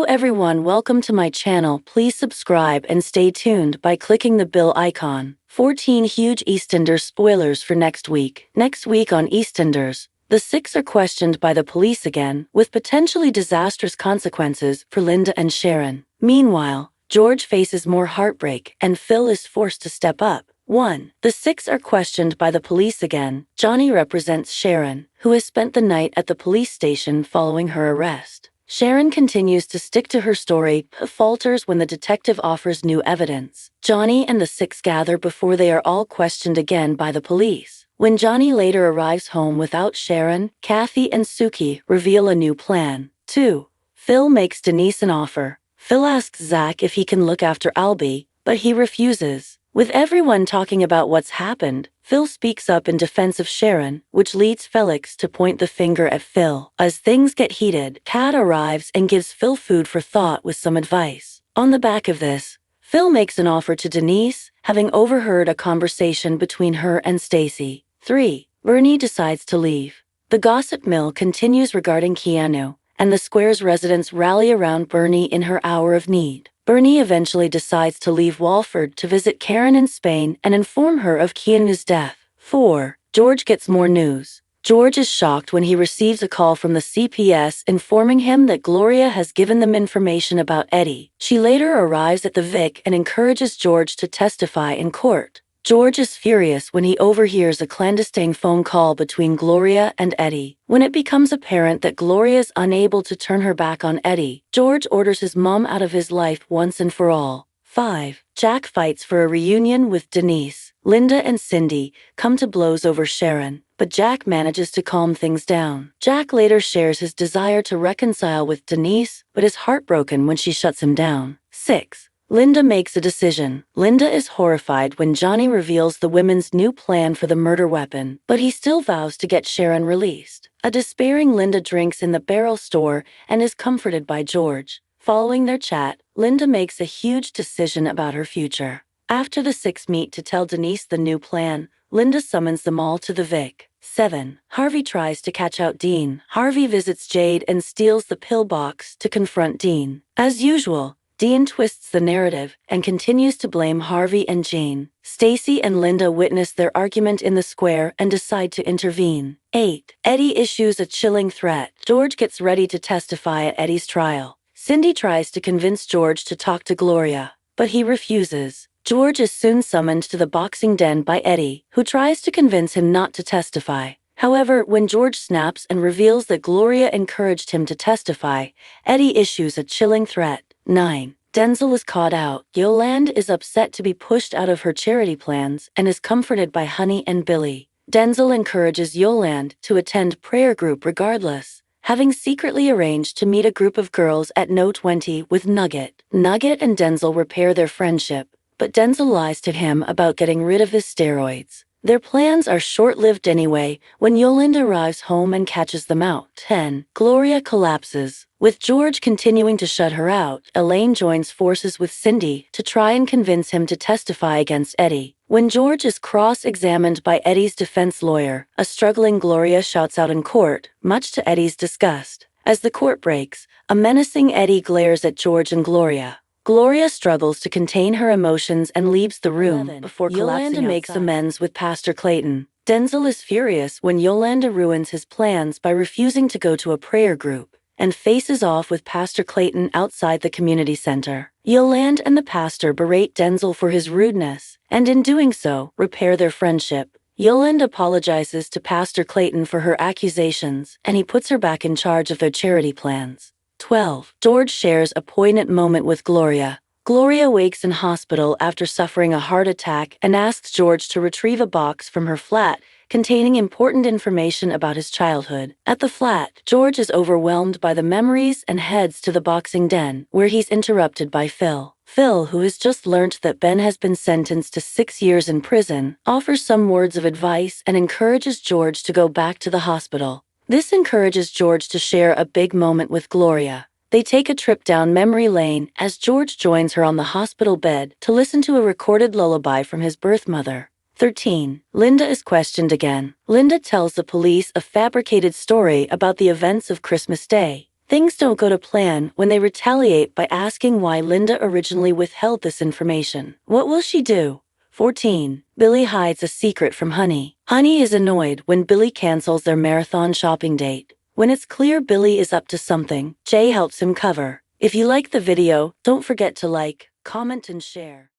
everyone, welcome to my channel. Please subscribe and stay tuned by clicking the bell icon. 14 huge EastEnders spoilers for next week. Next week on EastEnders, the six are questioned by the police again, with potentially disastrous consequences for Linda and Sharon. Meanwhile, George faces more heartbreak and Phil is forced to step up. 1. The six are questioned by the police again. Johnny represents Sharon, who has spent the night at the police station following her arrest. Sharon continues to stick to her story, but falters when the detective offers new evidence. Johnny and the six gather before they are all questioned again by the police. When Johnny later arrives home without Sharon, Kathy and Suki reveal a new plan. 2. Phil makes Denise an offer. Phil asks Zach if he can look after Albie, but he refuses. With everyone talking about what's happened, Phil speaks up in defense of Sharon, which leads Felix to point the finger at Phil. As things get heated, Kat arrives and gives Phil food for thought with some advice. On the back of this, Phil makes an offer to Denise, having overheard a conversation between her and Stacy. 3. Bernie decides to leave. The gossip mill continues regarding Keanu, and the square's residents rally around Bernie in her hour of need. Bernie eventually decides to leave Walford to visit Karen in Spain and inform her of Keanu's death. 4. George gets more news. George is shocked when he receives a call from the CPS informing him that Gloria has given them information about Eddie. She later arrives at the Vic and encourages George to testify in court. George is furious when he overhears a clandestine phone call between Gloria and Eddie. When it becomes apparent that Gloria is unable to turn her back on Eddie, George orders his mom out of his life once and for all. 5. Jack fights for a reunion with Denise. Linda and Cindy come to blows over Sharon, but Jack manages to calm things down. Jack later shares his desire to reconcile with Denise, but is heartbroken when she shuts him down. 6. Linda makes a decision. Linda is horrified when Johnny reveals the women's new plan for the murder weapon, but he still vows to get Sharon released. A despairing Linda drinks in the barrel store and is comforted by George. Following their chat, Linda makes a huge decision about her future. After the six meet to tell Denise the new plan, Linda summons them all to the Vic. 7. Harvey tries to catch out Dean. Harvey visits Jade and steals the pill box to confront Dean. As usual, Dean twists the narrative and continues to blame Harvey and Jane. Stacy and Linda witness their argument in the square and decide to intervene. 8. Eddie issues a chilling threat. George gets ready to testify at Eddie's trial. Cindy tries to convince George to talk to Gloria, but he refuses. George is soon summoned to the boxing den by Eddie, who tries to convince him not to testify. However, when George snaps and reveals that Gloria encouraged him to testify, Eddie issues a chilling threat. 9. Denzel is caught out. Yolande is upset to be pushed out of her charity plans and is comforted by Honey and Billy. Denzel encourages Yolande to attend prayer group regardless, having secretly arranged to meet a group of girls at No 20 with Nugget. Nugget and Denzel repair their friendship, but Denzel lies to him about getting rid of his steroids. Their plans are short-lived anyway when Yolanda arrives home and catches them out. 10. Gloria collapses. With George continuing to shut her out, Elaine joins forces with Cindy to try and convince him to testify against Eddie. When George is cross-examined by Eddie's defense lawyer, a struggling Gloria shouts out in court, much to Eddie's disgust. As the court breaks, a menacing Eddie glares at George and Gloria. Gloria struggles to contain her emotions and leaves the room before collapsing. Yolanda makes amends with Pastor Clayton. Denzel is furious when Yolanda ruins his plans by refusing to go to a prayer group and faces off with Pastor Clayton outside the community center. Yolanda and the pastor berate Denzel for his rudeness, and in doing so, repair their friendship. Yolanda apologizes to Pastor Clayton for her accusations, and he puts her back in charge of their charity plans. 12. George shares a poignant moment with Gloria. Gloria wakes in hospital after suffering a heart attack and asks George to retrieve a box from her flat containing important information about his childhood. At the flat, George is overwhelmed by the memories and heads to the boxing den, where he's interrupted by Phil. Phil, who has just learnt that Ben has been sentenced to 6 years in prison, offers some words of advice and encourages George to go back to the hospital. This encourages George to share a big moment with Gloria. They take a trip down memory lane as George joins her on the hospital bed to listen to a recorded lullaby from his birth mother. 13. Linda is questioned again. Linda tells the police a fabricated story about the events of Christmas Day. Things don't go to plan when they retaliate by asking why Linda originally withheld this information. What will she do? 14. Billy hides a secret from Honey. Honey is annoyed when Billy cancels their marathon shopping date. When it's clear Billy is up to something, Jay helps him cover. If you like the video, don't forget to like, comment, and share.